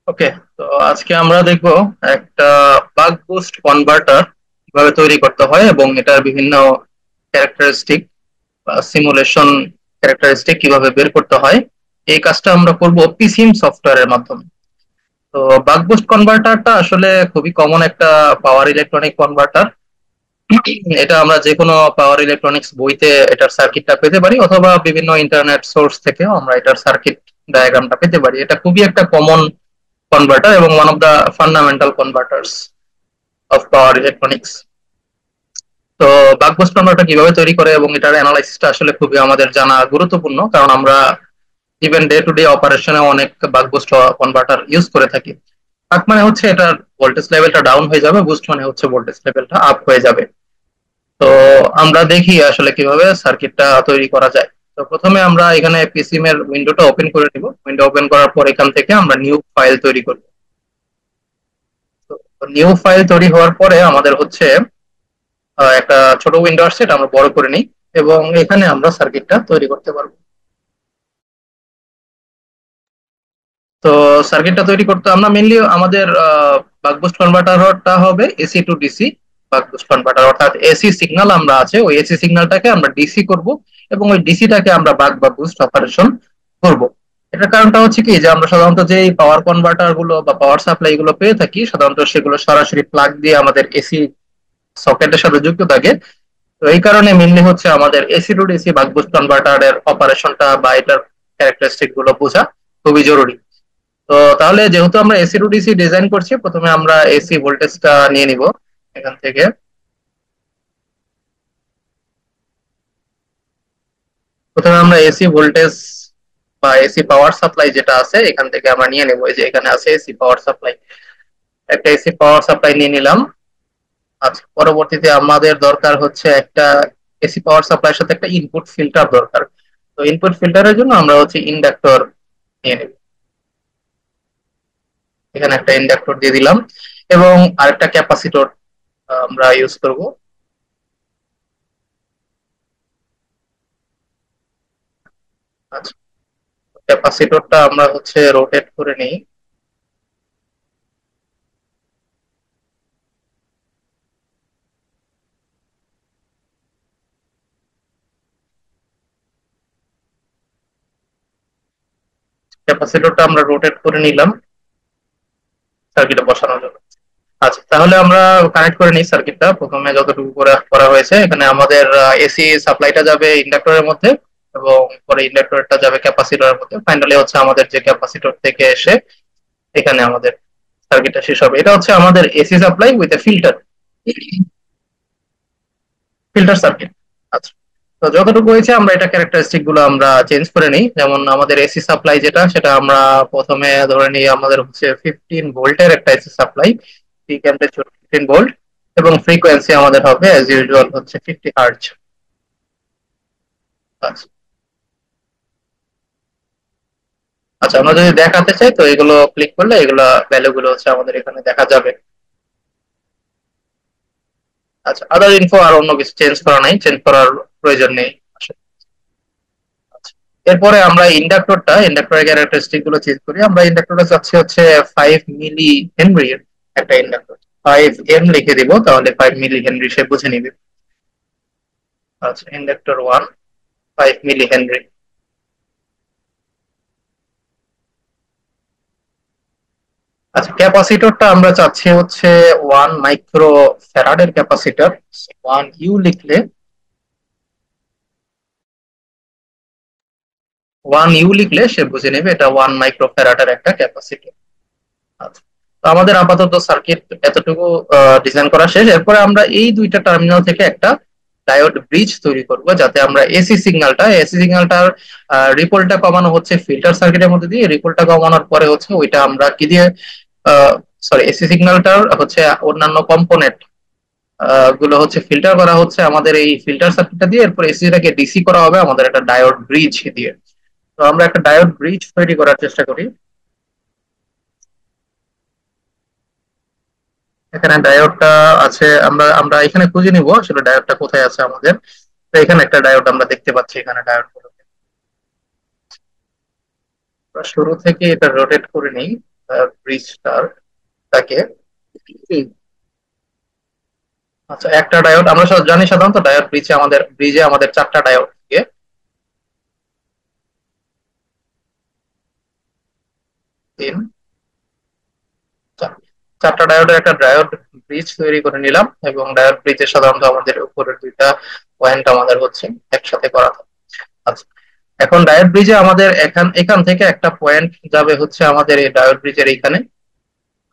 ওকে, তো আজকে আমরা দেখব একটা বাক বুস্ট কনভার্টার কিভাবে তৈরি করতে হয় এবং এটার বিভিন্ন ক্যারেক্টারিস্টিক বা সিমুলেশন ক্যারেক্টারিস্টিক কিভাবে বের করতে হয়। এই কাজটা আমরা করব পিসিএম সফটওয়্যারের মাধ্যমে। তো বাক বুস্ট কনভার্টারটা আসলে খুবই কমন একটা পাওয়ার ইলেকট্রনিক কনভার্টার। এটা আমরা যে কোনো পাওয়ার ইলেকট্রনিক্স বইতে এটার সার্কিটটা পেতে পারি, অথবা বিভিন্ন ইন্টারনেট সোর্স থেকেও আমরা এটার সার্কিট ডায়াগ্রামটা পেতে পারি। এটা খুবই একটা কমন কনভার্টার এবং one of the fundamental converters of power electronics. তো বাক বুস্ট কনভার্টার কিভাবে তৈরি করে এবং এটার অ্যানালাইসিসটা আসলে খুবই আমাদের জানা গুরুত্বপূর্ণ, কারণ আমরা ইভেন ডে টু ডে অপারেশনে অনেক বাক বুস্ট কনভার্টার ইউজ করে থাকি। বাক মানে হচ্ছে এটার ভোল্টেজ লেভেলটা ডাউন হয়ে যাবে, বুস্ট মানে হচ্ছে ভোল্টেজ লেভেলটা আপ হয়ে যাবে। তো আমরা দেখি আসলে কিভাবে সার্কিটটা তৈরি করা যায়। তো প্রথমে আমরা এখানে পিসিএম এর উইন্ডোটা ওপেন করে নিব। উইন্ডো ওপেন করার পর এখান থেকে আমরা নিউ ফাইল তৈরি করব। তো নিউ ফাইল তৈরি হওয়ার পরে আমাদের হচ্ছে একটা ছোট উইন্ডো আসছে, এটা আমরা বড় করে নিই এবং এখানে আমরা সার্কিটটা তৈরি করতে পারবো। তো সার্কিটটা তৈরি করতে আমরা মেইনলি আমাদের বাক বুস্ট কনভার্টারটা হবে এসি টু ডিসি বাক বুস্ট কনভার্টার, অর্থাৎ এসি সিগন্যাল আমরা আছে ওই এসি সিগন্যালটাকে আমরা ডিসি করব এবং ওই ডিসিটাকে আমরা বাক বা বুস্ট অপারেশন করব। এটার কারণটা হচ্ছে কি, যে আমরা সাধারণত যে পাওয়ার কনভার্টার গুলো বা পাওয়ার সাপ্লাই গুলো পেয়ে থাকি, সাধারণত সেগুলো সরাসরি প্লাগ দিয়ে আমাদের এসি সকেটের সাথে যুক্ত থাকে। তো এই কারণে মেনলি হচ্ছে আমাদের এসি টু ডিসি বাক বুস্ট কনভার্টারের অপারেশনটা বা এটার ক্যারেক্টারিস্টিক গুলো বোঝা খুবই জরুরি। তো তাহলে যেহেতু আমরা এসি টু ডিসি ডিজাইন করছি, প্রথমে আমরা এসি ভোল্টেজটা নিয়ে নিব এখান থেকে। প্রথমে আমরা এসি ভোল্টেজ বা এসি পাওয়ার সাপ্লাই যেটা আছে এখান থেকে আমরা নিয়ে নেব। এই যে এখানে আছে এসি পাওয়ার সাপ্লাই, একটা এসি পাওয়ার সাপ্লাই নিয়ে নিলাম। আচ্ছা, পরবর্তীতে আমাদের দরকার হচ্ছে একটা এসি পাওয়ার সাপ্লাইয়ের সাথে একটা ইনপুট ফিল্টার দরকার। তো ইনপুট ফিল্টারের জন্য আমরা হচ্ছে ইন্ডাক্টর নিয়ে নেব। এখানে একটা ইন্ডাক্টর দিয়ে দিলাম এবং আরেকটা ক্যাপাসিটর আমরা ইউজ করব। আচ্ছা, ক্যাপাসিটরটা আমরা হচ্ছে রোটেট করে নিই। ক্যাপাসিটরটা আমরা রোটেট করে নিলাম সার্কিটে বসানোর জন্য। আচ্ছা, তাহলে আমরা কানেক্ট করে নিই সার্কিটটা। প্রথমে যতটুকু করে করা হয়েছে, এখানে আমাদের এসি সাপ্লাইটা যাবে ইন্ডাক্টরের মধ্যে এবং পরে ইন্ডাক্টরটা যাবে ক্যাপাসিটরের মধ্যে। ফাইনালি হচ্ছে আমাদের যে ক্যাপাসিটর থেকে এসে এখানে আমাদের সার্কিটটা শেষ হবে। এটা হচ্ছে আমাদের AC supply with a filter, filter circuit. আচ্ছা, তো যতটুকু হয়েছে আমরা এটা ক্যারেক্টারিস্টিক গুলো আমরা চেঞ্জ করে নিই। যেমন আমাদের এসি সাপ্লাই যেটা, সেটা আমরা প্রথমে ধরে নিই আমাদের হচ্ছে 15 ভোল্টের একটা AC supply, peak amplitude 15 volt এবং ফ্রিকোয়েন্সি আমাদের হবে অ্যাজ ইউজুয়াল হচ্ছে 50 হার্জ। আচ্ছা, আচ্ছা, আমরা যদি দেখাতে চাই তো এগুলো ক্লিক করলে এগুলো ভ্যালু গুলো হচ্ছে আমাদের এখানে দেখা যাবে। আচ্ছা, আদার ইনফো আর অন্য কিছু চেঞ্জ করা নাই, চেঞ্জ করার প্রয়োজন নেই আসলে। আচ্ছা, এরপরে আমরা ইন্ডাক্টরের ক্যারেক্টারিস্টিক গুলো চেঞ্জ করি। আমরা ইন্ডাক্টরটা চাচ্ছি হচ্ছে 5 মিলি হেনরি একটা ইন্ডাক্টর। 5 এম লিখে দিব, তাহলে 5 মিলি হেনরি সে বুঝে নিবে। আচ্ছা, ইন্ডাক্টর ওয়ান, 5 মিলি হেনরি। আচ্ছা, ক্যাপাসিটরটা আমরা চাচ্ছি হচ্ছে 1 মাইক্রো ফ্যারাডের ক্যাপাসিটর। 1 ইউ লিখলে সে বুঝে নেবে এটা 1 মাইক্রো ফ্যারাডের একটা ক্যাপাসিটর। আচ্ছা, তো আমাদের আপাতত সার্কিট এতটুকু ডিজাইন করা শেষ। এরপরে আমরা এই দুইটা টার্মিনাল থেকে একটা ডায়োড ব্রিজ তৈরি করব, যাতে আমরা এসি সিগন্যালটার রিপলটা কমানো হচ্ছে ফিল্টার সার্কিটের মধ্যে দিয়ে। রিপলটা কমানোর পরে হচ্ছে ওইটা আমরা কি দিয়ে, সরি, এসি সিগন্যালটার হচ্ছে অন্যান্য কম্পোনেন্ট গুলো হচ্ছে ফিল্টার করা হচ্ছে আমাদের এই ফিল্টার সার্কিটটা দিয়ে। এরপর এসিটাকে ডিসি করা হবে আমাদের একটা ডায়োড ব্রিজ দিয়ে। তো আমরা একটা ডায়োড ব্রিজ তৈরি করার চেষ্টা করি। এখানে ডায়োডটা আছে, আমরা আমরা এখানে খুঁজে নিব আসলে ডায়োডটা কোথায় আছে আমাদের। তো এখানে একটা ডায়োড আমরা দেখতে পাচ্ছি, এখানে ডায়োড গুলো শুরু থেকে এটা রোটেট করে নিই। ব্রিজটার তাকে আচ্ছা, একটা ডায়োড আমরা জানি সাধারণত ডায়োড ব্রিজে আমাদের চারটা ডায়োড থাকে। তিন, চার। চারটা ডায়োডের একটা ডায়োড ব্রিজ তৈরি করে নিলাম, এবং ডায়োড ব্রিজে সাধারণত আমাদের উপরের দুইটা পয়েন্ট আমাদের হচ্ছে একসাথে করা থাকে। আচ্ছা, এখন ডায়োড ব্রিজে আমাদের এখান এখান থেকে একটা পয়েন্ট যাবে হচ্ছে আমাদের এই ডায়োড ব্রিজের এইখানে,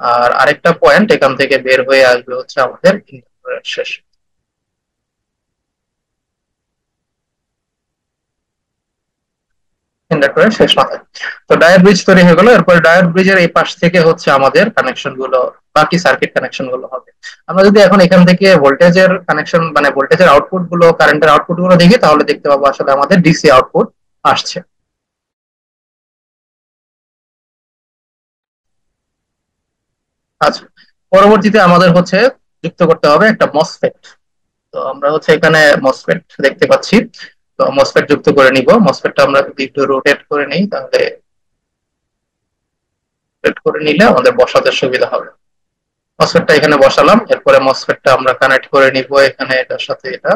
আর আরেকটা পয়েন্ট এখান থেকে বের হয়ে আসবে হচ্ছে আমাদের ইন্ডাক্টরের শেষ ইন্ডাক্টরের শেষ মাথায়। তো ডায়োড ব্রিজ তৈরি হয়ে গেল, এরপর ডায়োড ব্রিজের এই পাশ থেকে হচ্ছে আমাদের কানেকশন গুলো, বাকি সার্কিট কানেকশন গুলো হবে। আমরা যদি এখন এখান থেকে ভোল্টেজের কানেকশন মানে ভোল্টেজের আউটপুট গুলো, কারেন্টের আউটপুট গুলো দেখি, তাহলে দেখতে পাবো আসলে আমাদের ডিসি আউটপুট আসছে। আচ্ছা, পরবর্তীতে আমাদের হচ্ছে যুক্ত করতে হবে একটা মসফেট। তো আমরা হচ্ছে এখানে মসফেট দেখতে পাচ্ছি। তো মসফেট যুক্ত করে নিব। মসফেটটা আমরা যদি একটু রোটেট করে নিই, তাহলে রোটেট করে নিলে আমাদের বসাতে সুবিধা হবে। মসফেটটা এখানে বসালাম, এরপরে মসফেটটা আমরা কানেক্ট করে নিব এখানে এটার সাথে এটা,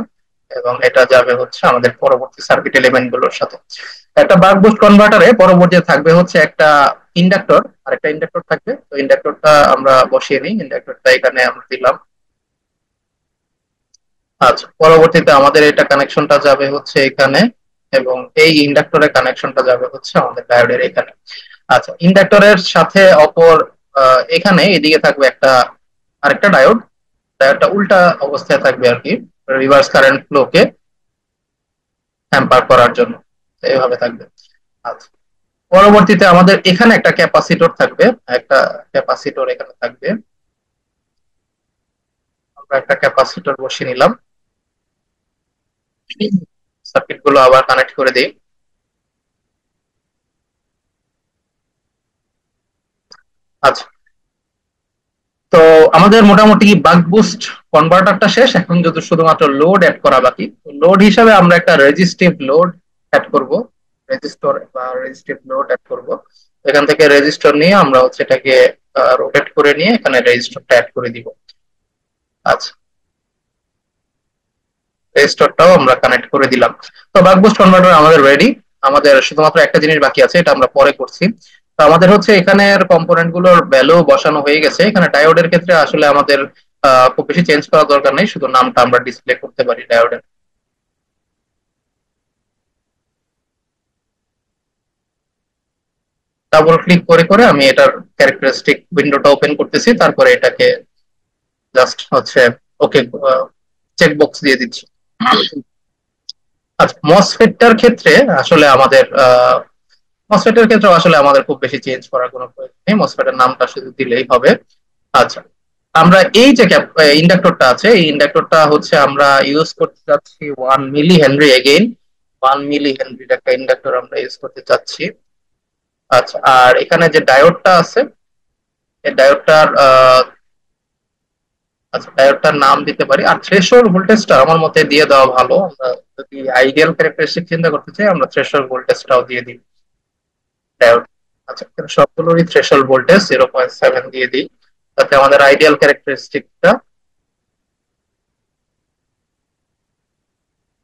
এবং এটা যাবে হচ্ছে আমাদের পরবর্তী সার্কিট এলিমেন্ট গুলোর সাথে। একটা বাক বুস্ট কনভার্টারে পরবর্তীতে থাকবে হচ্ছে একটা ইন্ডাক্টর, আর একটা ইন্ডাক্টর থাকবে। তো ইন্ডাক্টরটা আমরা বসিয়ে নিই, ইন্ডাক্টরটা এখানে আমরা দিলাম। আচ্ছা, পরবর্তীতে আমাদের এটা কানেকশনটা যাবে হচ্ছে এখানে, এবং এই ইন্ডাক্টরের কানেকশনটা যাবে হচ্ছে আমাদের ডায়োডের এখানে। আচ্ছা, ইন্ডাক্টরের সাথে অপর এখানে এদিকে থাকবে একটা আরেকটা ডায়োড। ডায়োডটা উল্টা অবস্থায় থাকবে আর কি, রিভার্স কারেন্ট ফ্লো কে হ্যাম্পার করার জন্য। তো এইভাবে থাকবে। আচ্ছা, পরবর্তীতে আমাদের এখানে একটা ক্যাপাসিটর থাকবে। একটা ক্যাপাসিটর এখানে থাকবে। আমরা একটা ক্যাপাসিটর বসিয়ে নিলাম। সার্কিট গুলো আবার কানেক্ট করে দিই। আচ্ছা, তো আমাদের মোটামুটি বাক বুস্ট কনভার্টারটা শেষ, এখন যদি শুধুমাত্র লোড অ্যাড করা বাকি। লোড হিসাবে আমরা একটা রেজিস্টিভ লোড অ্যাড করব, রেজিস্টর বা রেজিস্টিভ লোড অ্যাড করব। এখান থেকে রেজিস্টর নিয়ে আমরা হচ্ছে এটাকে রোটেট করে নিয়ে এখানে রেজিস্টরটা অ্যাড করে দিব। আচ্ছা, রেজিস্টরটাও আমরা কানেক্ট করে দিলাম। তো বাক বুস্ট কনভার্টার আমাদের রেডি। আমাদের শুধুমাত্র একটা জিনিস বাকি আছে, এটা আমরা পরে করছি। তো আমাদের হচ্ছে এখানের কম্পোনেন্ট গুলোর ভ্যালু বসানো হয়ে গেছে। এখানে ডায়োডের ক্ষেত্রে আসলে আমাদের খুব বেশি চেঞ্জ করার দরকার নেই, শুধু নামটা আমরা ডিসপ্লে করতে পারি ডায়োডের। ডাবল ক্লিক করে করে আমি এটার ক্যারেক্টারিস্টিক উইন্ডোটা ওপেন করতেছি, তারপরে এটাকে জাস্ট হচ্ছে ওকে চেক বক্স দিয়ে দিচ্ছি। আচ্ছা, মসফেটটার ক্ষেত্রে আসলে আমাদের মসফেটের ক্ষেত্রে আসলে আমাদের খুব বেশি চেঞ্জ করার কোনো প্রয়োজন নেই, মসফেটের নামটা শুধু দিলেই হবে। আচ্ছা, আমরা এই যে ইন্ডাক্টরটা আছে, এই ইন্ডাক্টরটা হচ্ছে আমরা ইউজ করতে চাচ্ছি 1 মিলি হেনরি। এগেইন 1 মিলি হেনরির একটা ইন্ডাক্টর আমরা ইউজ করতে চাচ্ছি। আচ্ছা, আর এখানে যে ডায়োডটা আছে, এই ডায়োডটার আচ্ছা, ডায়োডটার নাম দিতে পারি। আর থ্রেশহোল্ড ভোল্টেজটা আমার মতে দিয়ে দেওয়া ভালো। আমরা যদি আইডিয়াল ক্যারেক্টারিস্টিক চিন্তা করতে চাই, আমরা থ্রেশহোল্ড ভোল্টেজটাও দিয়ে দিই ডায়োড। আচ্ছা, এখানে সবগুলোরই থ্রেশহোল্ড ভোল্টেজ 0.7 দিয়ে দিই, তাতে আমাদের আইডিয়াল ক্যারেক্টারিস্টিকটা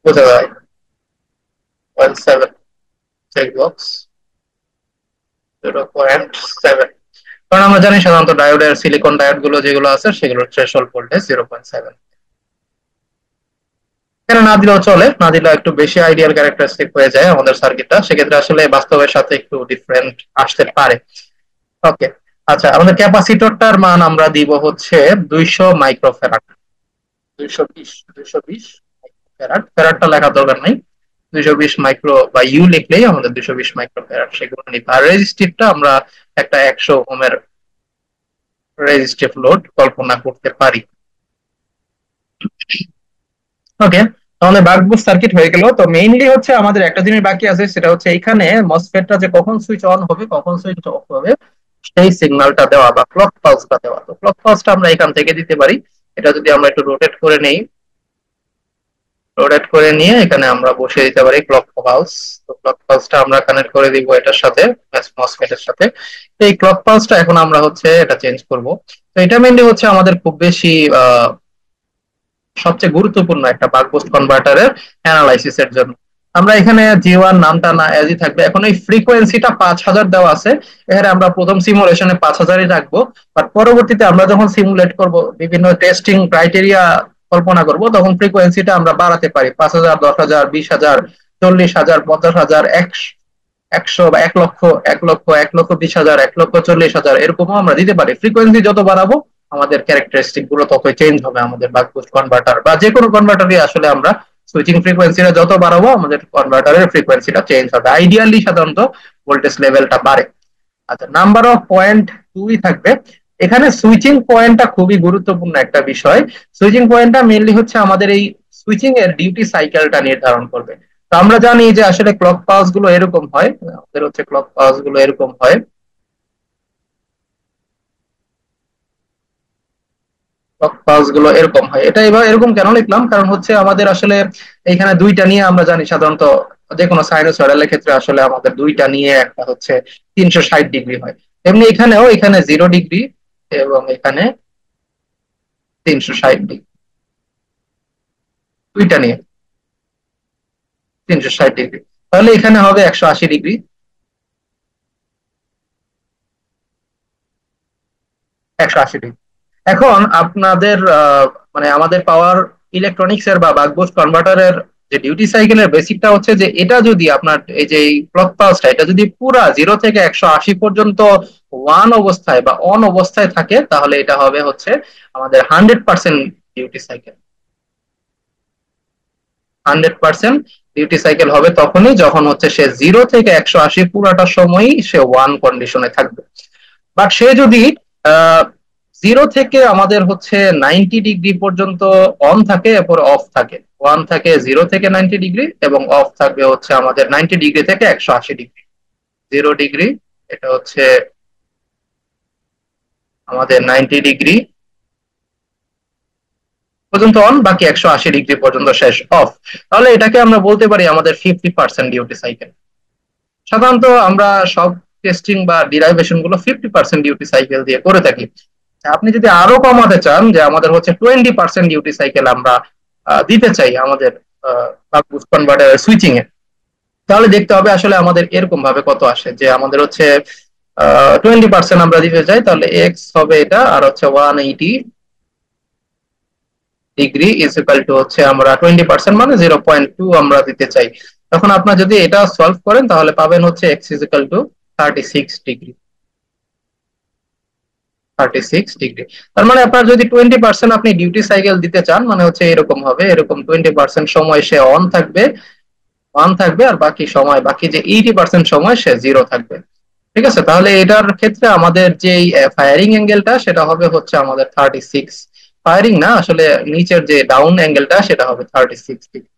বোঝা যায়। 0.7 চেক বক্স, 0.7। কারণ আমরা জানি সাধারণত ডায়োডের সিলিকন ডায়োড গুলো যেগুলো আছে সেগুলোর থ্রেশহোল্ড ভোল্টেজ 0.7। এখানে না দিলেও চলে, না দিলেও একটু বেশি আইডিয়াল ক্যারেক্টারিস্টিক হয়ে যায় আমাদের সার্কিটটা, সেক্ষেত্রে আসলে বাস্তবের সাথে একটু ডিফারেন্ট আসতে পারে। ওকে। আচ্ছা, আমাদের ক্যাপাসিটরটার মান আমরা দিব হচ্ছে 200 মাইক্রোফ্যারাড। 220 ফ্যারাড, ফ্যারাডটা লেখার দরকার নাই। 220 মাইক্রো বা ইউ লিখলেই আমাদের 220 মাইক্রো ফ্যারাড, সেগুলো নিতে। আর রেজিস্টিভটা আমরা একটা 100 ওহমের রেজিস্টিভ লোড কল্পনা করতে পারি। ওকে, আমাদের বাকবুক সার্কিট হয়ে গেল। তো মেইনলি হচ্ছে আমাদের একটা জিনিস বাকি আছে, সেটা হচ্ছে এইখানে মসফেটটা যে কখন সুইচ অন হবে কখন সুইচ অফ হবে সেই সিগন্যালটা দেওয়া বা ক্লক পালসটা দেওয়া। তো ক্লক পালসটা আমরা এখান থেকে দিতে পারি। এটা যদি আমরা একটু রোটেট করে নেই, রোটেট করে নিয়ে এখানে আমরা বসিয়ে দিতে পারি ক্লক পালস। তো ক্লক পালসটা আমরা কানেক্ট করে দিব এটার সাথে, মসফেটের সাথে। তো এই ক্লক পালসটা এখন আমরা হচ্ছে এটা চেঞ্জ করব। তো এটা মেইনলি হচ্ছে আমাদের খুব বেশি সবচেয়ে গুরুত্বপূর্ণ একটা বাক বুস্ট কনভার্টারের অ্যানালাইসিস এর জন্য। আমরা এখানে জি1 নামটা না এজই থাকবে। এখন এই ফ্রিকোয়েন্সিটা 5000 দেওয়া আছে, এখানে আমরা প্রথম সিমুলেশনে 5000ই রাখবো। বাট পরবর্তীতে আমরা যখন সিমুলেট করব, বিভিন্ন টেস্টিং ক্রাইটেরিয়া কল্পনা করব, তখন ফ্রিকোয়েন্সিটা আমরা বাড়াতে পারি 5000, 10,000, 20,000, 40,000, 50,000, 100 বা 1 লক্ষ, 1 লক্ষ, 1,20,000, 1,40,000 এরকমও আমরা দিতে পারি। ফ্রিকোয়েন্সি যত বাড়াবো আমাদের ক্যারেক্টারিস্টিক গুলো ততই চেঞ্জ হবে। আমাদের বাক বুস্ট কনভার্টার বা যে কোনো কনভার্টারই আসলে আমরা সুইচিং ফ্রিকোয়েন্সিটা যত বাড়াবো আমাদের কনভার্টারের ফ্রিকোয়েন্সিটা চেঞ্জ হবে। আইডিয়ালি সাধারণত ভোল্টেজ লেভেলটা বাড়ে। আচ্ছা, নাম্বার অফ পয়েন্ট 2 থাকবে। এখানে সুইচিং পয়েন্টটা খুবই গুরুত্বপূর্ণ একটা বিষয়। সুইচিং পয়েন্টটা মেইনলি হচ্ছে আমাদের এই সুইচিং এর ডিউটি সাইকেলটা নির্ধারণ করবে। তো আমরা জানি যে আসলে ক্লক পালস গুলো এরকম হয়, আমাদের হচ্ছে ক্লক পালস গুলো এরকম হয়, পালস গুলো এরকম হয়। এটা এবার এরকম কেন লিখলাম, কারণ হচ্ছে আমাদের আসলে এখানে দুইটা নিয়ে আমরা জানি সাধারণত যে কোনো সাইনোসয়েডালের ক্ষেত্রে আসলে আমাদের দুইটা নিয়ে একটা হচ্ছে 360 ডিগ্রি হয়। এমনি এখানেও, এখানে 0 ডিগ্রি এবং এখানে 360 ডিগ্রি, দুইটা নিয়ে 360 ডিগ্রি। তাহলে এখানে হবে 180 ডিগ্রি, 180 ডিগ্রি। এখন আপনাদের মানে আমাদের পাওয়ার ইলেকট্রনিক্স এর বা বাকবুস্ট কনভার্টারের যে ডিউটি সাইকেলের বেসিকটা হচ্ছে যে এটা যদি আপনার এই যে ক্লক পালসটা এটা যদি পুরা 0 থেকে 180 পর্যন্ত ওয়ান অবস্থায় বা অন অবস্থায় থাকে, তাহলে এটা হবে হচ্ছে আমাদের 100% ডিউটি সাইকেল। 100% ডিউটি সাইকেল হবে তখনই যখন হচ্ছে সে 0 থেকে 180 পুরাটা সময়ই সে ওয়ান কন্ডিশনে থাকবে। বাট সে যদি 0 থেকে আমাদের হচ্ছে 90 ডিগ্রি পর্যন্ত অন থাকে, এরপর অফ থাকে, ওয়ান থাকে 0 থেকে 90 ডিগ্রি এবং অফ থাকবে হচ্ছে আমাদের 90 ডিগ্রি থেকে 180 ডিগ্রি। 0 ডিগ্রি, এটা হচ্ছে আমাদের 90 ডিগ্রি পর্যন্ত অন, বাকি 180 ডিগ্রি পর্যন্ত শেষ অফ। তাহলে এটাকে আমরা বলতে পারি আমাদের 50% ডিউটি সাইকেল। সাধারণত আমরা সব টেস্টিং বা ডিরাইভেশন গুলো 50% ডিউটি সাইকেল দিয়ে করে থাকি। আপনি যদি আরো কমাতে চান যে আমাদের হচ্ছে 20% ডিউটি সাইকেল আমরা দিতে চাই আমাদের বাক বুস্ট কনভার্টার সুইচিং এ, তাহলে দেখতে হবে আসলে আমাদের এরকম ভাবে কত আসে। যে আমাদের হচ্ছে 20% আমরা দিতে চাই, তাহলে এক্স হবে এটা, আর হচ্ছে 180 ডিগ্রি ইজ ইকুয়াল টু হচ্ছে আমরা 20% মানে 0.2 আমরা দিতে চাই। তখন আপনার যদি এটা সলভ করেন তাহলে পাবেন হচ্ছে x is equal to 36 degree. 36 degree, তার মানে আপনার যদি 20% আপনি ডিউটি সাইকেল দিতে চান, মানে হচ্ছে এরকম হবে, এরকম 20% সময় সে অন থাকবে, ওয়ান থাকবে, আর বাকি সময়, বাকি যে 80% সময় সে জিরো থাকবে। ঠিক আছে, তাহলে এটার ক্ষেত্রে আমাদের যে ফায়ারিং অ্যাঙ্গেলটা সেটা হবে হচ্ছে আমাদের 36, ফায়ারিং না আসলে নিচের যে ডাউন অ্যাঙ্গেলটা সেটা হবে 36 ডিগ্রি।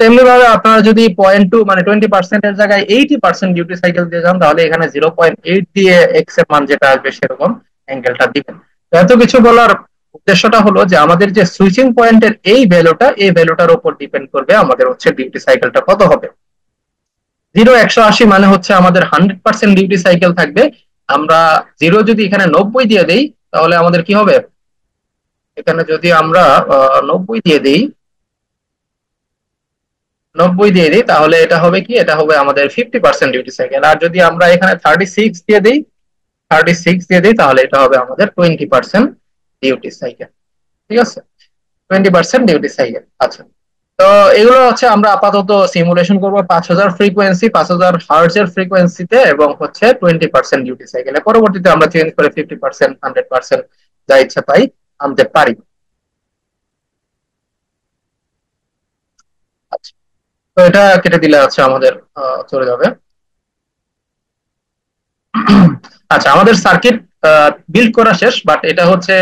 তেমনি ভাবে আপনারা যদি 0.2 মানে 20% এর জায়গায় 80% ডিউটি সাইকেল দিয়ে যান, তাহলে এখানে 0.8 দিয়ে এক্স এর মান যেটা আসবে সেরকম অ্যাঙ্গেলটা দিবেন। তো এত কিছু বলার উদ্দেশ্যটা হলো যে আমাদের যে সুইচিং পয়েন্টের এই ভ্যালুটা, এই ভ্যালুটার উপর ডিপেন্ড করবে আমাদের হচ্ছে ডিউটি সাইকেলটা কত হবে। 0 180 মানে হচ্ছে আমাদের 100% ডিউটি সাইকেল থাকবে। আমরা জিরো যদি এখানে 90 দিয়ে দেই তাহলে আমাদের কি হবে, এখানে যদি আমরা 90 দিয়ে দিই, 90 দিয়ে দিই, তাহলে এটা হবে কি, এটা হবে আমাদের 50% ডিউটি সাইকেল। আর যদি আমরা এখানে 36 দিয়ে দিই তাহলে এটা হবে আমাদের 20% ডিউটি সাইকেল। ঠিক আছে, 20% ডিউটি সাইকেল। আচ্ছা, তো এগুলো হচ্ছে আমরা আপাতত সিমুলেশন করবো 5,000 ফ্রিকোয়েন্সি, 5,000 হার্টজ এর ফ্রিকোয়েন্সিতে, এবং হচ্ছে 20% ডিউটি সাইকেলে। পরবর্তীতে আমরা চেঞ্জ করে 50%, 100% যা ইচ্ছা তাই আনতে পারি। আচ্ছা, তো এটা কেটে দিলে আছে আমাদের চলে যাবে। আচ্ছা, আমাদের সার্কিট বিল্ড করা শেষ, বাট এটা হচ্ছে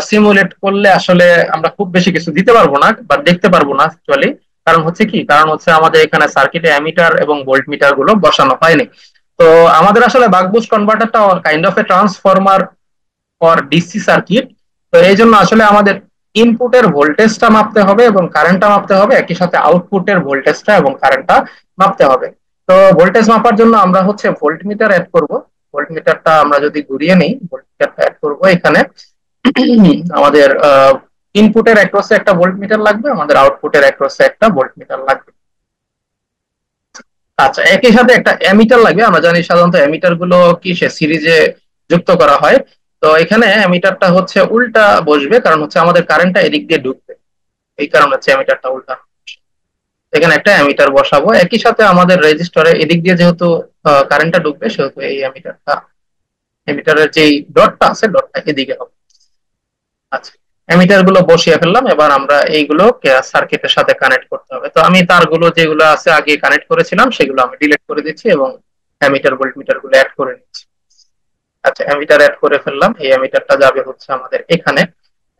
সিমুলেট করলে আসলে আমরা খুব বেশি কিছু দিতে পারবো না বা দেখতে পারবো না অ্যাকচুয়ালি। কারণ হচ্ছে কি, কারণ হচ্ছে আমাদের এখানে সার্কিটে অ্যামিটার এবং ভোল্ট মিটার গুলো বসানো হয়নি। তো আমাদের আসলে বাক বুস্ট কনভার্টারটা kind of a transformer for DC circuit. তো এই জন্য আসলে আমাদের ইনপুটের ভোল্টেজটা মাপতে হবে এবং কারেন্টটা মাপতে হবে, একই সাথে আউটপুটের ভোল্টেজটা এবং কারেন্টটা মাপতে হবে। তো ভোল্টেজ মাপার জন্য আমরা হচ্ছে ভোল্টমিটার অ্যাড করব। ভোল্টমিটারটা আমরা যদি ঘুরিয়ে নিই, ভোল্টমিটারটা অ্যাড করব এখানে। আমাদের ইনপুটের অ্যাক্রসে একটা ভোল্টমিটার লাগবে, আমাদের আউটপুটের অ্যাক্রসে একটা ভোল্টমিটার লাগবে। আচ্ছা, একই সাথে একটা অ্যামিটার লাগবে। আমরা জানি সাধারণত অ্যামিটার গুলো কি সে সিরিজে যুক্ত করা হয়। তো এখানে অ্যামিটারটা হচ্ছে উল্টা বসবে, কারণ হচ্ছে আমাদের কারেন্টটা এদিক দিয়ে ঢুকবে, এই কারণে হচ্ছে অ্যামিটারটা উল্টা। এখানে একটা অ্যামিটার বসাবো, একই সাথে আমাদের রেজিস্টরে এদিক দিয়ে যেহেতু কারেন্টটা ঢুকবে, সেহেতু এই অ্যামিটারটা, অ্যামিটারের যেই ডটটা আছে ডটটা এদিকে হবে। আচ্ছা, অ্যামিটার গুলো বসিয়ে ফেললাম। এবার আমরা এইগুলো সার্কিটের সাথে কানেক্ট করতে হবে। তো আমি তারগুলো যেগুলো আছে আগে কানেক্ট করেছিলাম সেগুলো আমি ডিলিট করে দিচ্ছি এবং অ্যামিটার ভোল্টমিটার গুলো অ্যাড করে নিচ্ছি। আচ্ছা, অ্যামিটার অ্যাড করে ফেললাম। এই অ্যামিটারটা যাবে হচ্ছে আমাদের এখানে,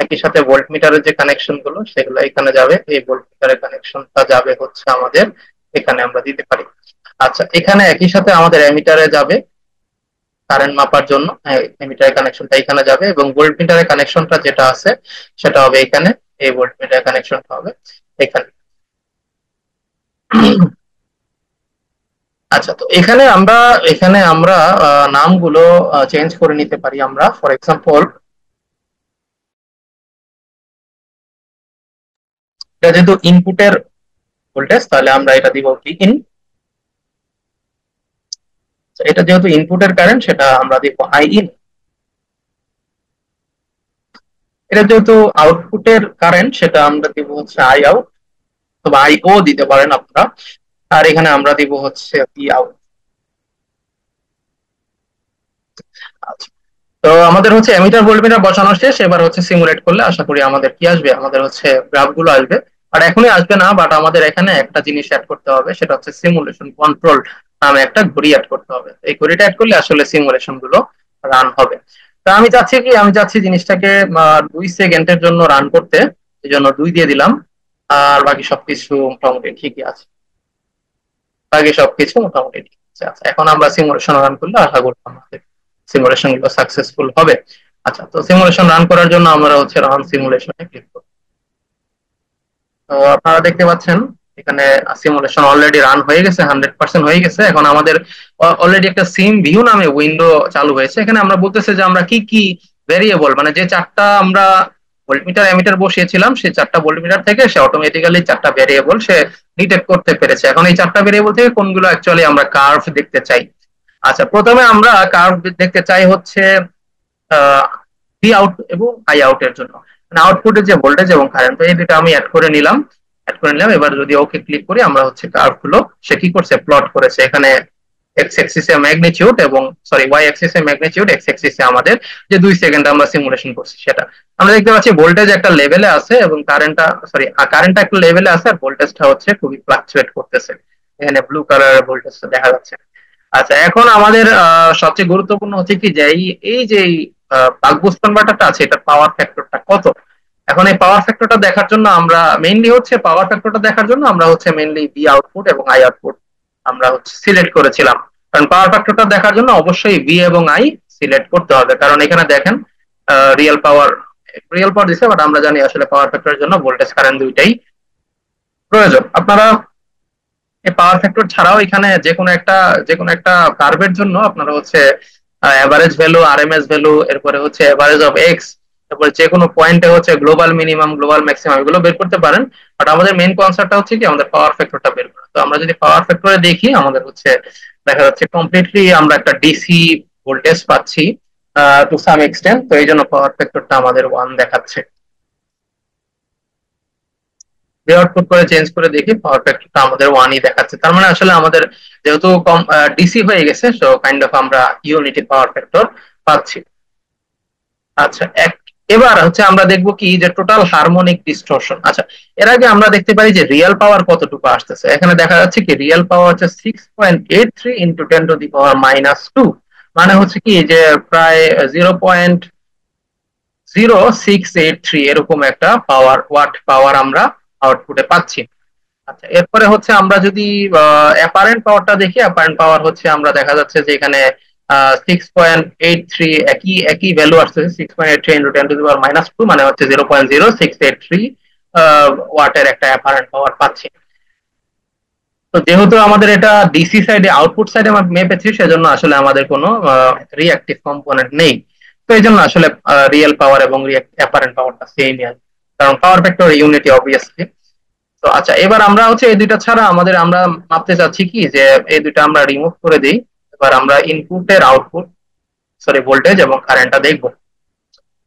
একই সাথে ভোল্টমিটারের যে কানেকশন গুলো সেগুলো এখানে যাবে। এই ভোল্টমিটারের কানেকশনটা যাবে হচ্ছে আমাদের এখানে, আমরা দিতে পারি। আচ্ছা, এখানে একই সাথে আমাদের অ্যামিটারে যাবে কারেন্ট মাপার জন্য, এমিটারের কানেকশনটা এখানে যাবে এবং ভোল্টমিটারের কানেকশনটা যেটা আছে সেটা হবে এখানে। এই ভোল্টমিটারের কানেকশনটা হবে এখানে। আচ্ছা, তো এখানে আমরা নামগুলো চেঞ্জ করে নিতে পারি। আমরা ফর এক্সাম্পল, এটা যেহেতু ইনপুটের ভোল্টেজ, তাহলে আমরা এটা দিব কি ইন। এটা যেহেতু ইনপুটের কারেন্ট, সেটা আমরা দিব আই ইন। এটা যেহেতু আউটপুটের কারেন্ট, সেটা আমরা দিব হচ্ছে আই আউট, অথবা আই ও দিতে পারেন আপনারা। আর এখানে আমরা দিব হচ্ছে পি আউট। আচ্ছা, তো আমাদের হচ্ছে এমিটার ভোল্টমিটার বসানো শেষ। এবার হচ্ছে সিমুলেট করলে আশা করি আমাদের কি আসবে, আমাদের হচ্ছে গ্রাফ গুলো আসবে। আর এখনই আসবে না, বাট আমাদের এখানে একটা জিনিস অ্যাড করতে হবে, সেটা হচ্ছে সিমুলেশন কন্ট্রোল নামে একটা ঘড়ি অ্যাড করতে হবে। এই ঘড়িটা অ্যাড করলে আসলে সিমুলেশন গুলো রান হবে। তা আমি চাচ্ছি জিনিসটাকে 2 সেকেন্ডের জন্য রান করতে, এই জন্য 2 দিয়ে দিলাম। আর বাকি সবকিছু মোটামুটি ঠিকই আছে। বাকি সবকিছু মোটামুটি ঠিক আছে। আচ্ছা, এখন আমরা সিমুলেশন রান করলে আশা করি আমাদের সিমুলেশন গুলো সাকসেসফুল হবে। আচ্ছা, তো সিমুলেশন রান করার জন্য আমরা হচ্ছে রান সিমুলেশনে ক্লিক করব। তো আপনারা দেখতে পাচ্ছেন এখানে সিমুলেশন অলরেডি রান হয়ে গেছে, 100% হয়ে গেছে। এখন আমাদের অলরেডি একটা সিম ভিউ নামে উইন্ডো চালু হয়েছে। এখানে আমরা বলতেছে যে আমরা কি কি ভেরিয়েবল, মানে যে চারটা আমরা ভোল্টমিটার এমিটার বসিয়েছিলাম, সেই চারটা ভোল্টমিটার থেকে সে অটোমেটিক্যালি চারটা ভেরিয়েবল সে ডিটেক্ট করতে পেরেছে। এখন এই চারটা ভেরিয়েবল থেকে কোনগুলো অ্যাকচুয়ালি আমরা কার্ভ দেখতে চাই। আচ্ছা, প্রথমে আমরা কার্ভ দেখতে চাই হচ্ছে ভি আউট এবং আই আউট এর জন্য, মানে আউটপুটের যে ভোল্টেজ এবং কারেন্ট। এই দুটো আমি অ্যাড করে নিলাম। এবার যদি ওকে ক্লিক করি, আমরা হচ্ছে কার্ভ গুলো সে কি করছে, প্লট করেছে। এখানে এক্স অ্যাক্সিসে ম্যাগনিটিউড এবং সরি ওয়াই অ্যাক্সিসে ম্যাগনিটিউড, এক্স অ্যাক্সিসে আমাদের যে 2 সেকেন্ড আমরা সিমুলেশন করছি সেটা। আমরা দেখতে পাচ্ছি ভোল্টেজ একটা লেভেলে আছে এবং কারেন্টটা একটা লেভেলে আছে, আর ভোল্টেজটা হচ্ছে খুবই ফ্লাকচুয়েট করতেছে। এখানে ব্লু কালারের ভোল্টেজটা দেখা যাচ্ছে। আচ্ছা, এখন আমাদের সবচেয়ে গুরুত্বপূর্ণ হচ্ছে কি যে এই যে বাক বুস্ট কনভার্টারটা আছে, এটা পাওয়ার ফ্যাক্টরটা কত। এখন এই পাওয়ার ফ্যাক্টরটা দেখার জন্য আমরা হচ্ছে মেইনলি ভি আউটপুট এবং আই আউটপুট আমরা হচ্ছে সিলেক্ট করেছিলাম। কারণ পাওয়ার ফ্যাক্টরটা দেখার জন্য অবশ্যই ভি এবং আই সিলেক্ট করতে হবে, কারণ এখানে দেখেন রিয়েল পাওয়ার রিয়েল পাওয়ার দিচ্ছে, বাট আমরা জানি আসলে পাওয়ার ফ্যাক্টরের জন্য ভোল্টেজ কারেন্ট দুইটাই প্রয়োজন। আপনারা এই পাওয়ার ফ্যাক্টর ছাড়াও এখানে যে কোনো একটা কার্ভের জন্য আপনারা হচ্ছে এভারেজ ভ্যালু, আরএমএস ভ্যালু, এরপরে হচ্ছে এভারেজ অফ এক্স, তারপরে যে কোনো পয়েন্টে হচ্ছে গ্লোবাল মিনিমাম, গ্লোবাল ম্যাক্সিমাম, এগুলো বের করতে পারেন। বাট আমাদের মেইন কনসেপ্টটা হচ্ছে কি আমাদের পাওয়ার ফ্যাক্টরটা বের করা। তো আমরা যদি পাওয়ার ফ্যাক্টরে দেখি, আমাদের হচ্ছে দেখা যাচ্ছে কমপ্লিটলি আমরা একটা ডিসি ভোল্টেজ পাচ্ছি টু সাম এক্সটেন্ট। তো এই জন্য পাওয়ার ফ্যাক্টরটা আমাদের 1 দেখাচ্ছে। আউটপুট করে চেঞ্জ করে দেখি, পাওয়ার ফ্যাক্টরটা আমাদের 1ই দেখাচ্ছে। তার মানে আসলে আমাদের যেহেতু কম ডিসি হয়ে গেছে, সো কাইন্ড অফ আমরা ইউনিটি পাওয়ার ফ্যাক্টর পাচ্ছি। আচ্ছা, এবার হচ্ছে আমরা দেখবো কি যে টোটাল হারমোনিক ডিস্টরশন। আচ্ছা, এর আগে আমরা দেখতে পারি যে রিয়েল পাওয়ার কতটুকু আসতেছে। এখানে দেখা যাচ্ছে কি রিয়েল পাওয়ার হচ্ছে 6.83 ইন্টু 10⁻²। মানে হচ্ছে কি যে প্রায় 0.0683 এরকম একটা ওয়াট পাওয়ার আমরা আউটপুটে পাচ্ছি। আচ্ছা, এরপরে হচ্ছে আমরা যদি অ্যাপারেন্ট পাওয়ারটা দেখি, অ্যাপারেন্ট পাওয়ার হচ্ছে আমরা দেখা যাচ্ছে যে এখানে 6.83 একই একই ভ্যালু আসতেছে, 6.83 ইন্টু 10⁻², মানে হচ্ছে 0.0683 ওয়াটের একটা অ্যাপারেন্ট পাওয়ার পাচ্ছি। তো যেহেতু আমাদের এটা ডিসি সাইডে, আউটপুট সাইডে আমরা মেপেছি, সেজন্য আসলে আমাদের কোনো রিঅ্যাক্টিভ কম্পোনেন্ট নেই। তো এই জন্য আসলে রিয়েল পাওয়ার এবং অ্যাপারেন্ট পাওয়ারটা সেমই আছে, কারণ পাওয়ার ফ্যাক্টর ইউনিটি অবভিয়াসলি। তো আচ্ছা, এবার আমরা হচ্ছে এই দুইটা ছাড়া আমরা মাপতে চাচ্ছি কি, যে এই দুইটা আমরা রিমুভ করে দিই। এবার আমরা ইনপুটের আউটপুট, সরি ভোল্টেজ এবং কারেন্টটা দেখবো।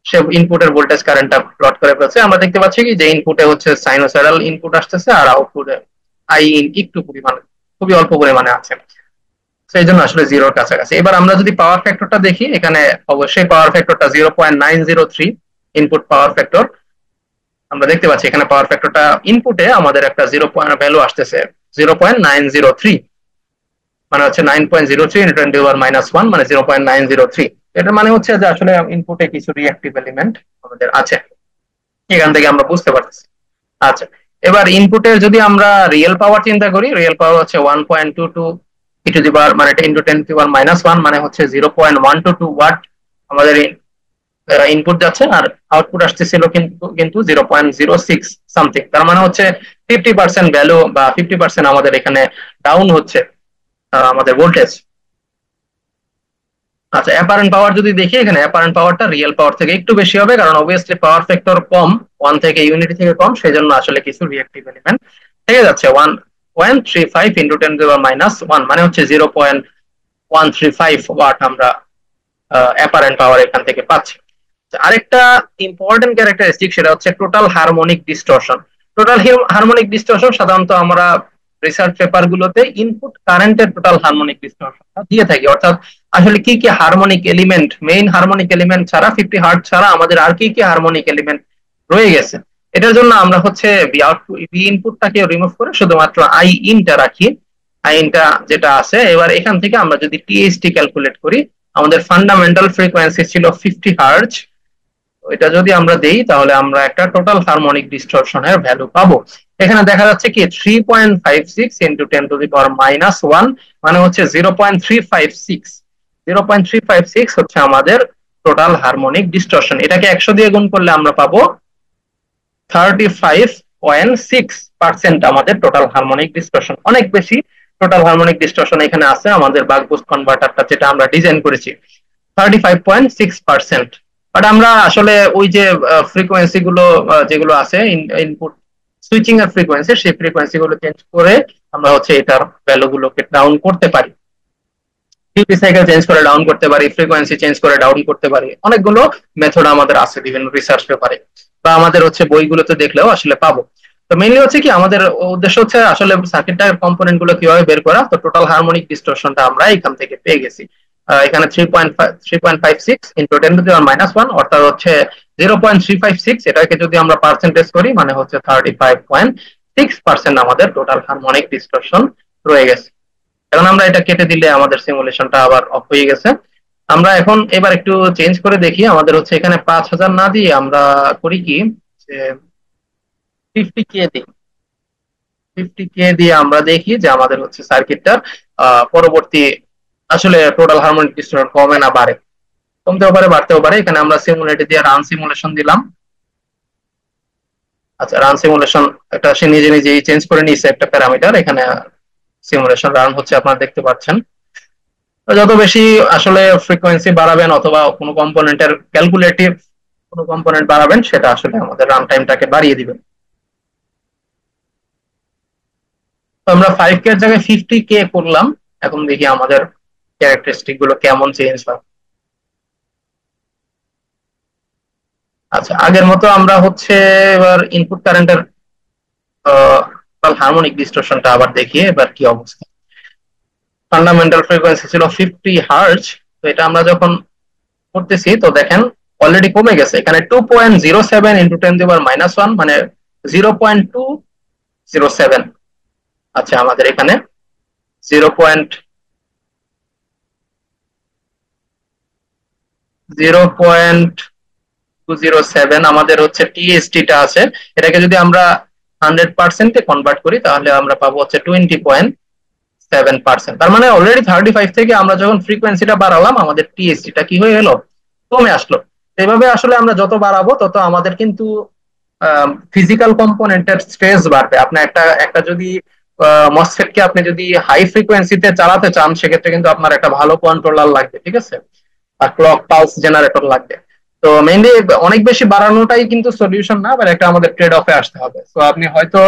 সে ইনপুটের ভোল্টেজ কারেন্টটা প্লট করে ফেলছে। আমরা দেখতে পাচ্ছি কি যে ইনপুটে হচ্ছে সাইনোসয়েডাল ইনপুট আসতেছে, আর আউটপুটে আই একটু পরিমাণে, খুবই অল্প পরিমাণে আছে, সেই জন্য আসলে জিরোর কাছাকাছি। এবার আমরা যদি পাওয়ার ফ্যাক্টরটা দেখি, এখানে অবশ্যই পাওয়ার ফ্যাক্টরটা 0.903 ইনপুট পাওয়ার ফ্যাক্টর। আমরা দেখতে পাচ্ছি এখানে পাওয়ার ফ্যাক্টরটা ইনপুটে আমাদের একটা 0 ভ্যালু আসতেছে 0.903, মানে হচ্ছে 9.03 ইন্টু 10⁻⁻1, মানে 0.903। এটার মানে হচ্ছে যে আসলে ইনপুটে কিছু রিঅ্যাক্টিভ এলিমেন্ট আমাদের আছে, এখান থেকে আমরা বুঝতে পারছি। আচ্ছা, এবার ইনপুটের যদি আমরা রিয়েল পাওয়ার চিন্তা করি, রিয়েল পাওয়ার হচ্ছে 1.22 ই টু দি পাওয়ার, মানে এটা ইন্টু 10⁻⁻1, মানে হচ্ছে 0.122 ওয়াট আমাদের ইনপুট যাচ্ছে, আর আউটপুট আসতেছিল কিন্তু কিন্তু 0.06 সামথিং। তার মানে হচ্ছে 50% ভ্যালু বা 50% আমাদের এখানে ডাউন হচ্ছে আমাদের ভোল্টেজ। আচ্ছা, অ্যাপারেন্ট পাওয়ার যদি দেখি, এখানে অ্যাপারেন্ট পাওয়ারটা রিয়েল পাওয়ার থেকে একটু বেশি হবে, কারণ অবভিয়াসলি পাওয়ার ফ্যাক্টর কম, ওয়ান থেকে ইউনিটি থেকে কম, সেই জন্য আসলে কিছু রিঅ্যাক্টিভ এলিমেন্ট থেকে যাচ্ছে। 1.35 ইন্টু 10⁻⁻1, মানে হচ্ছে 0.135 ওয়াট আমরা অ্যাপারেন্ট পাওয়ার এখান থেকে পাচ্ছি। আরেকটা ইম্পর্টেন্ট ক্যারেক্টারিস্টিক, সেটা হচ্ছে total harmonic distortion. Total harmonic distortion সাধারণত আমরা রিসার্চ পেপার গুলোতে ইনপুট কারেন্টের টোটাল হারমোনিক ডিস্টরশনটা দিয়ে থাকি, অর্থাৎ আসলে কি কি harmonic element, main harmonic element ছাড়া, 50 হার্টজ ছাড়া আমাদের আর কি কি হারমোনিক এলিমেন্ট রয়ে গেছে। এটার জন্য আমরা হচ্ছে বি ইনপুটটাকে রিমুভ করে শুধুমাত্র আই ইনটা রাখি, আই ইনটা যেটা আছে। এবার এখান থেকে আমরা যদি টিএসটি ক্যালকুলেট করি, আমাদের ফান্ডামেন্টাল ফ্রিকোয়েন্সি ছিল 50 হার্টজ। এটা যদি আমরা দেই, তাহলে আমরা একটা টোটাল হারমোনিক ডিস্টরশনের ভ্যালু পাবো। এখানে দেখা যাচ্ছে কি 3.56 ইন্টু 10⁻⁻1, মানে হচ্ছে 0.356। 0.356 হচ্ছে আমাদের টোটাল হারমোনিক ডিস্টরশন। এটাকে 100 দিয়ে গুণ করলে আমরা পাবো 35.6% আমাদের টোটাল হারমোনিক ডিস্টরশন। অনেক বেশি টোটাল হারমোনিক ডিস্টরশন এখানে আছে আমাদের বাক বুস্ট কনভার্টারটা যেটা আমরা ডিজাইন করেছি, 35.6%। বাট আমরা আসলে ওই যে ফ্রিকোয়েন্সি গুলো যেগুলো আছে ইনপুট সুইচিং এর ফ্রিকোয়েন্সি, সেই ফ্রিকোয়েন্সি গুলো চেঞ্জ করে আমরা হচ্ছে এটার ভ্যালু গুলোকে ডাউন করতে পারি, ডিউটি সাইকেল চেঞ্জ করে ডাউন করতে পারি, ফ্রিকোয়েন্সি চেঞ্জ করে ডাউন করতে পারি। অনেকগুলো মেথড আমাদের আছে বিভিন্ন রিসার্চ পেপারে, বা আমাদের হচ্ছে বইগুলোতে দেখলেও আসলে পাবো। তো মেইনলি হচ্ছে কি, আমাদের উদ্দেশ্য হচ্ছে আসলে সার্কিটের কম্পোনেন্ট গুলো কিভাবে বের করা। তো টোটাল হারমোনিক ডিস্টরশনটা আমরা এখান থেকে পেয়ে গেছি। এখানে 3.56 ইন্টু 10⁻⁻1, অর্থাৎ হচ্ছে 0.356। এটাকে যদি আমরা পার্সেন্টেজ করি, মানে হচ্ছে 35.6% আমাদের টোটাল হারমোনিক ডিস্টরশন রয়ে গেছে। এখন আমরা এটা কেটে দিলে আমাদের সিমুলেশনটা আবার অফ হয়ে গেছে। আমরা এখন এবার একটু চেঞ্জ করে দেখি, আমাদের হচ্ছে এখানে 5,000 না দিয়ে আমরা করি কি, যে 50K দিই। 50K দিয়ে আমরা দেখি যে আমাদের হচ্ছে সার্কিটটা পরবর্তী আসলে টোটাল হারমোনিক ডিস্টরশন কমে না বাড়ে, কমতেও পারে বাড়তেও পারে। এখানে আমরা সিমুলেটর দিয়ে রান সিমুলেশন দিলাম। আচ্ছা, রান সিমুলেশন একটা সে নিজে নিজেই চেঞ্জ করে নিয়েছে একটা প্যারামিটার, এখানে সিমুলেশন রান হচ্ছে, আপনারা দেখতে পাচ্ছেন। যত বেশি আসলে ফ্রিকোয়েন্সি বাড়াবেন অথবা কোনো কম্পোনেন্টের ক্যালকুলেটিভ কোনো কম্পোনেন্ট বাড়াবেন, সেটা আসলে আমাদের রান টাইমটাকে বাড়িয়ে দিবে। তো আমরা 5K এর জায়গায় 50K করলাম। এখন দেখি আমাদের ক্যারেক্টারিস্টিক গুলো কেমন চেঞ্জ হয়। আচ্ছা, আগের মতো আমরা হচ্ছে এবার ইনপুট কারেন্টের হারমোনিক ডিস্টরশনটা আবার দেখি এবার কি অবস্থা। ফান্ডামেন্টাল ফ্রিকোয়েন্সি ছিল 50 হার্জ, তো এটা আমরা যখন করতেছি তো দেখেন অলরেডি কমে গেছে। এখানে 2.07 ইন্টু 10⁻⁻1, মানে 0.207। আচ্ছা, আমাদের এখানে 0.207 আমাদের হচ্ছে টিএসটি টা আছে। এটাকে যদি আমরা 100% কনভার্ট করি, তাহলে আমরা পাবো হচ্ছে 7%। তার মানে অলরেডি 35 থেকে আমরা যখন ফ্রিকোয়েন্সিটা বাড়ালাম আমাদের টিএসটিটা কি হয়ে গেল, কমে আসলো। এইভাবে আসলে আমরা যত বাড়াবো তত আমাদের কিন্তু ফিজিক্যাল কম্পোনেন্টের স্ট্রেস বাড়বে। আপনার একটা একটা যদি মসফেট কে আপনি যদি হাই ফ্রিকোয়েন্সিতে চালাতে চান সেক্ষেত্রে কিন্তু আপনার একটা ভালো কন্ট্রোলার লাগবে, ঠিক আছে, আর ক্লক পালস জেনারেটর লাগবে। তো মেইনলি অনেক বেশি বাড়ানোটাই কিন্তু সলিউশন না, আবার একটা আমাদের ট্রেড অফে আসতে হবে। তো আপনি হয়তো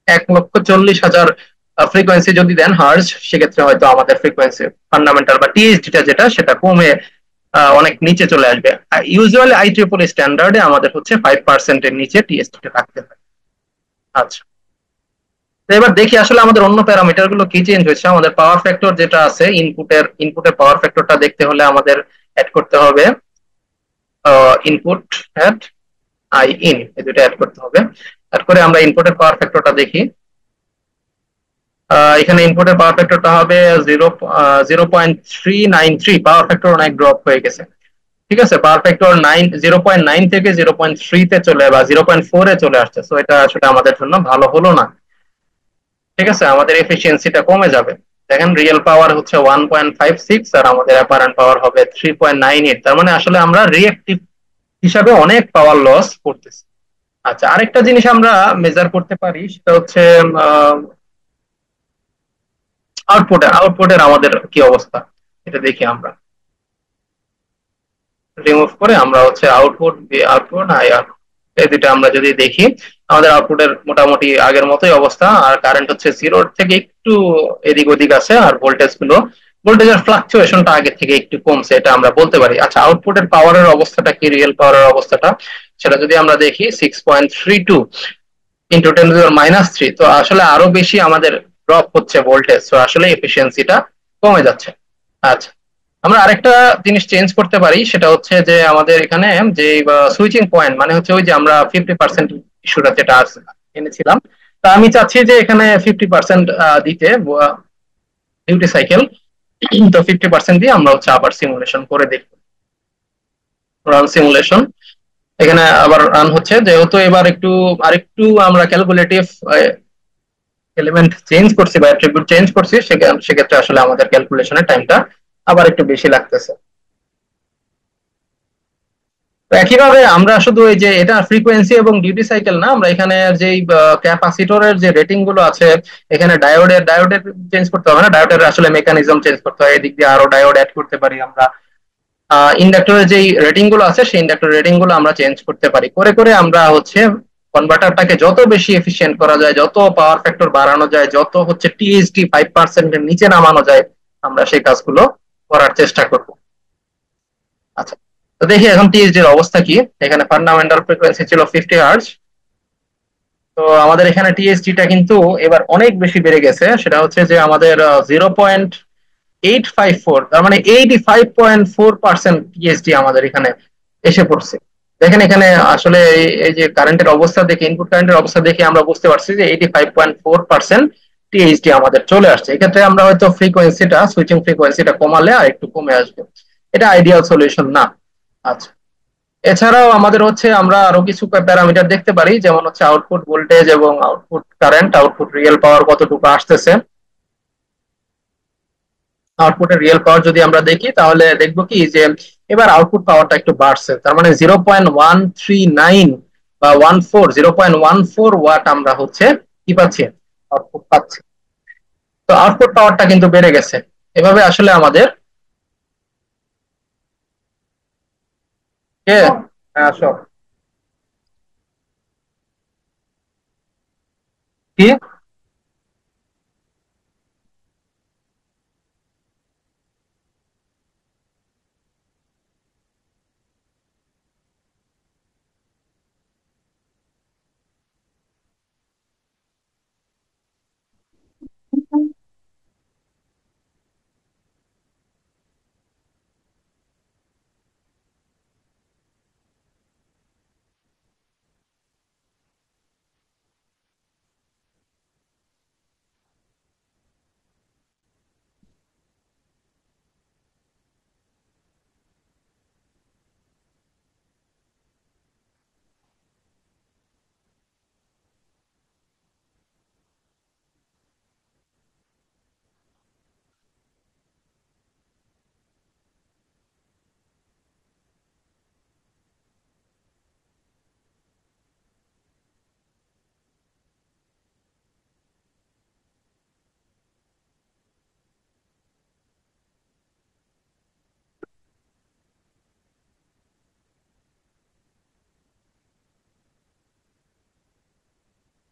1,40,000 ফ্রিকোয়েন্সি যদি দেন হার্জ, সেক্ষেত্রে হয়তো আমাদের ফ্রিকোয়েন্সি ফান্ডামেন্টাল বা টিএইচডিটা যেটা সেটা কমে অনেক নিচে চলে আসবে। ইউজুয়ালি আই ট্রিপল স্ট্যান্ডার্ডে আমাদের হচ্ছে 5%-এর নিচে টিএসডিটা রাখতে হয়। আচ্ছা, তো এবার দেখি আসলে আমাদের অন্য প্যারামিটার গুলো কি চেঞ্জ হয়েছে। আমাদের পাওয়ার ফ্যাক্টর যেটা আছে, ইনপুটের পাওয়ার ফ্যাক্টরটা দেখতে হলে আমাদের অ্যাড করতে হবে ইনপুট অ্যাট আই ইন, এই দুটো অ্যাড করতে হবে। অ্যাড করে আমরা ইনপুটের পাওয়ার ফ্যাক্টরটা দেখি। এখানে ইনপুটের পাওয়ার ফ্যাক্টরটা হবে 0.393। পাওয়ার ফ্যাক্টর অনেক ড্রপ হয়ে গেছে, ঠিক আছে। পাওয়ার ফ্যাক্টর 0.9 থেকে 0.3-তে চলে বা 0.4-এ চলে আসছে। তো এটা আসলে আমাদের জন্য ভালো হলো না, ঠিক আছে। আমাদের এফিসিয়েন্সিটা কমে যাবে। দেখেন রিয়েল পাওয়ার হচ্ছে 1.56 আর আমাদের অ্যাপারেন্ট পাওয়ার হবে 3.98। তার মানে আসলে আমরা রিয়েক্টিভ হিসাবে অনেক পাওয়ার লস করতেছি। আচ্ছা, আরেকটা জিনিস আমরা মেজার করতে পারি, সেটা হচ্ছে আউটপুটের আমাদের কি অবস্থা, এটা দেখি আমরা। রিমুভ করে আমরা হচ্ছে আউটপুট আইআর, এই দুটো আমরা যদি দেখি, আমাদের আউটপুটের মোটামুটি আগের মতোই অবস্থা। আর কারেন্ট হচ্ছে জিরোর থেকে একটু এদিক ওদিক আছে, আর ভোল্টেজের ফ্লাকচুয়েশনটা আগের থেকে একটু কমছে, এটা আমরা বলতে পারি। আচ্ছা, আউটপুটের পাওয়ারের অবস্থাটা কি, রিয়েল পাওয়ারের অবস্থাটা, সেটা যদি আমরা দেখি 6.32 ইন্টু 10⁻³ তো আসলে আরো বেশি আমাদের ড্রপ হচ্ছে ভোল্টেজ। তো আসলে এফিসিয়েন্সিটা কমে যাচ্ছে। আচ্ছা, আমরা আরেকটা জিনিস চেঞ্জ করতে পারি, সেটা হচ্ছে যে আমাদের এখানে যে সুইচিং পয়েন্ট, মানে হচ্ছে ওই যে আমরা 50% ইস্যুটা যেটা এনেছিলাম, তা আমি চাচ্ছি যে এখানে 50% দিতে ডিউটি সাইকেল। তো 50% দিয়ে আমরা হচ্ছে আবার সিমুলেশন করে দেখব। রান সিমুলেশন, এখানে আবার রান হচ্ছে, যেহেতু এবার আরেকটু আমরা ক্যালকুলেটিভ এলিমেন্ট চেঞ্জ করছি বা অ্যাট্রিবিউট চেঞ্জ করছি, সেক্ষেত্রে আসলে আমাদের ক্যালকুলেশনের টাইমটা আবার একটু বেশি লাগতেছে। তো একইভাবে আমরা শুধু এই যে এটা ফ্রিকোয়েন্সি এবং ডিউটি সাইকেল না, আমরা এখানে যে ক্যাপাসিটরের যে রেটিং গুলো আছে, এখানে ডায়োডের চেঞ্জ করতে হবে না, ডায়োডের আসলে মেকানিজম চেঞ্জ করতে হয়। এদিক দিয়ে আরো ডায়োড অ্যাড করতে পারি আমরা। ইন্ডাক্টরের যে রেটিং গুলো আছে সেই ইন্ডাক্টর রেটিং গুলো আমরা চেঞ্জ করতে পারি। করে করে আমরা হচ্ছে কনভার্টারটাকে যত বেশি এফিশিয়েন্ট করা যায়, যত পাওয়ার ফ্যাক্টর বাড়ানো যায়, যত হচ্ছে টিএইচডি 5%-এর নিচে নামানো যায়, আমরা সেই কাজগুলো করার চেষ্টা করব। আচ্ছা, তো দেখি এখন টিএইচডি এর অবস্থা কি। এখানে ফান্ডামেন্টাল ফ্রিকোয়েন্সি ছিল 50 হার্জ। তো আমাদের এখানে টিএসটি টা কিন্তু এবার অনেক বেশি বেড়ে গেছে, সেটা হচ্ছে যে আমাদের 0.854, তার মানে 85.4% টিএসডি আমাদের এখানে এসে পড়ছে। দেখেন এখানে আসলে এই যে কারেন্টের অবস্থা দেখে, ইনপুট কারেন্টের অবস্থা দেখে আমরা বুঝতে পারছি যে 85.4% টিএইচডি আমাদের চলে আসছে। এক্ষেত্রে আমরা হয়তো সুইচিং ফ্রিকোয়েন্সিটা কমালে আর একটু কমে আসবে। এটা আইডিয়াল সলিউশন না। আচ্ছা, এছাড়াও আমাদের হচ্ছে আমরা আরো কিছু প্যারামিটার দেখতে পারি, যেমন হচ্ছে আউটপুট ভোল্টেজ এবং output current, output real power কতটুকু আসতেছে। আউটপুটের রিয়েল পাওয়ার যদি আমরা দেখি তাহলে দেখবো কি যে এবার আউটপুট পাওয়ারটা একটু বাড়ছে। তার মানে 0.139 বা 0.14 ওয়াট আমরা হচ্ছে কি পাচ্ছি, আউটপুট পাচ্ছি। তো আউটপুট পাওয়ারটা কিন্তু বেড়ে গেছে। এভাবে আসলে আমাদের কে সব কি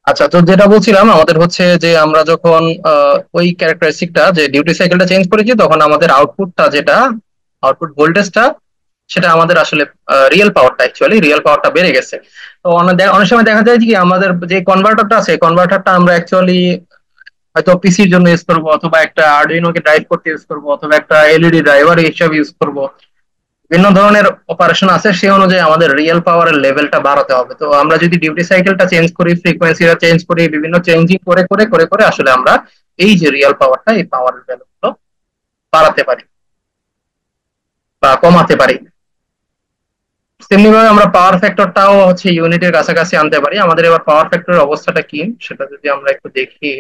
আচ্ছা, তো যেটা বলছিলাম আমাদের হচ্ছে যে আমরা যখন ওই ক্যারেক্টারিস্টিকটা যে ডিউটি সাইকেলটা চেঞ্জ করেছি, তখন আমাদের আউটপুটটা যেটা আউটপুট ভোল্টেজটা সেটা আমাদের আসলে রিয়েল পাওয়ারটা, অ্যাকচুয়ালি রিয়েল পাওয়ারটা বেড়ে গেছে। তো অনেক সময় দেখা যায় যে কি আমাদের যে কনভার্টারটা আছে, কনভার্টারটা আমরা অ্যাকচুয়ালি হয়তো পিসির জন্য ইউজ করবো, অথবা একটা আর্ডুইনোকে ড্রাইভ করতে ইউজ করবো, অথবা একটা এলইডি ড্রাইভার হিসাবে ইউজ করবো। বিভিন্ন ধরনের অপারেশন আছে, সেই অনুযায়ী আমাদের রিয়েল পাওয়ারের লেভেলটা বাড়াতে হবে। তো আমরা যদি ডিউটি সাইকেলটা চেঞ্জ করি, ফ্রিকোয়েন্সিটা চেঞ্জ করি, বিভিন্ন চেঞ্জিং করে করে করে করে আসলে আমরা এই যে রিয়েল পাওয়ারটা, এই পাওয়ারের ভ্যালুগুলো বাড়াতে পারি বা কমাতে পারি। তেমনি ভাবে আমরা পাওয়ার ফ্যাক্টরটাও হচ্ছে ইউনিটের কাছাকাছি আনতে পারি। আমাদের এবার পাওয়ার ফ্যাক্টরের অবস্থাটা কি সেটা যদি আমরা একটু দেখি।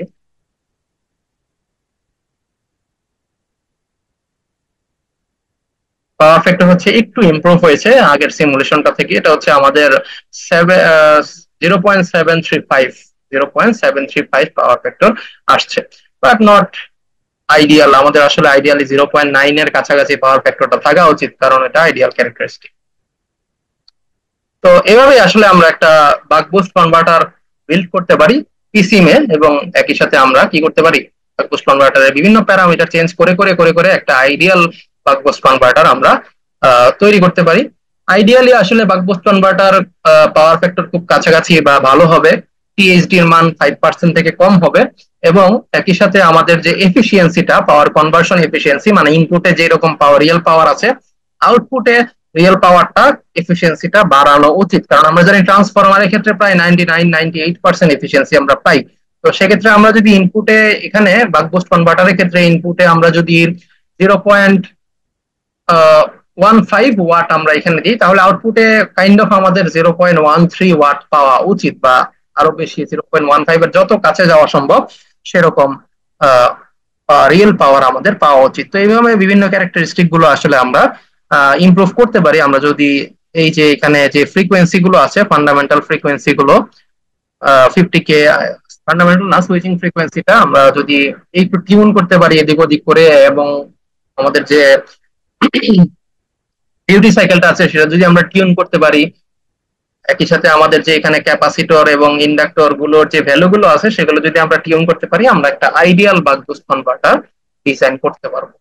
পাওয়ার ফ্যাক্টর হচ্ছে একটু ইমপ্রুভ হয়েছে আগের সিমুলেশনটা থেকে। এটা হচ্ছে আমাদের 0.735, 0.735 পাওয়ার ফ্যাক্টর আসছে, বাট নট আইডিয়াল। আমাদের আসলে আইডিয়ালি 0.9 এর কাছাকাছি পাওয়ার ফ্যাক্টরটা থাকা উচিত, কারণ এটা আইডিয়াল ক্যারেক্টারিস্টিক। তো এভাবে আসলে আমরা একটা বাক বুস্ট কনভার্টার বিল্ড করতে পারি পিসিমে, এবং একই সাথে আমরা কি করতে পারি, বাক বুস্ট কনভার্টারের বিভিন্ন প্যারামিটার চেঞ্জ করে করে করে করে একটা আইডিয়াল বাক বুস্ট কনভার্টার আমরা তৈরি করতে পারি। আইডিয়ালি আসলে buck boost converter power factor খুব কাছাকাছি বা ভালো হবে, টিএইচডি এর মান 5% থেকে কম হবে, এবং একই সাথে আমাদের যে এফিসিয়েন্সিটা, পাওয়ার কনভার্সন এফিসিয়েন্সি, মানে ইনপুটে যে রকম পাওয়ার রিয়েল পাওয়ার আছে, আউটপুটে রিয়েল পাওয়ারটা এফিসিয়েন্সিটা বাড়ানো উচিত। কারণ আমরা জানি ট্রান্সফরমারের ক্ষেত্রে প্রায় 99-98% এফিসিয়েন্সি আমরা পাই। তো সেক্ষেত্রে আমরা যদি ইনপুটে, এখানে বাক বুস্ট কনভার্টারের ক্ষেত্রে ইনপুটে আমরা যদি 0.15 ওয়াট আমরা এখানে দিই, তাহলে আউটপুটে কাইন্ড অফ আমাদের 0.13 ওয়াট পাওয়া উচিত, বা আরো বেশি 0.15 এর যত কাছে যাওয়া সম্ভব সেরকম রিয়েল পাওয়ার আমাদের পাওয়া উচিত। তো এইভাবে বিভিন্ন ক্যারেক্টারিস্টিক গুলো আসলে আমরা ইমপ্রুভ করতে পারি। আমরা যদি এই যে এখানে যে ফ্রিকোয়েন্সি গুলো আছে, ফান্ডামেন্টাল ফ্রিকোয়েন্সি গুলো 50K, ফান্ডামেন্টাল না, সুইচিং ফ্রিকোয়েন্সিটা আমরা যদি একটু টিউন করতে পারি এদিক ওদিক করে, এবং আমাদের যে ডিউটি সাইকেলটা আছে সেটা যদি আমরা টিউন করতে পারি, একই সাথে আমাদের যে এখানে ক্যাপাসিটর এবং ইন্ডাক্টর গুলোর যে ভ্যালু গুলো আছে সেগুলো যদি আমরা টিউন করতে পারি, আমরা একটা আইডিয়াল বাক বুস্ট কনভার্টার ডিজাইন করতে পারবো।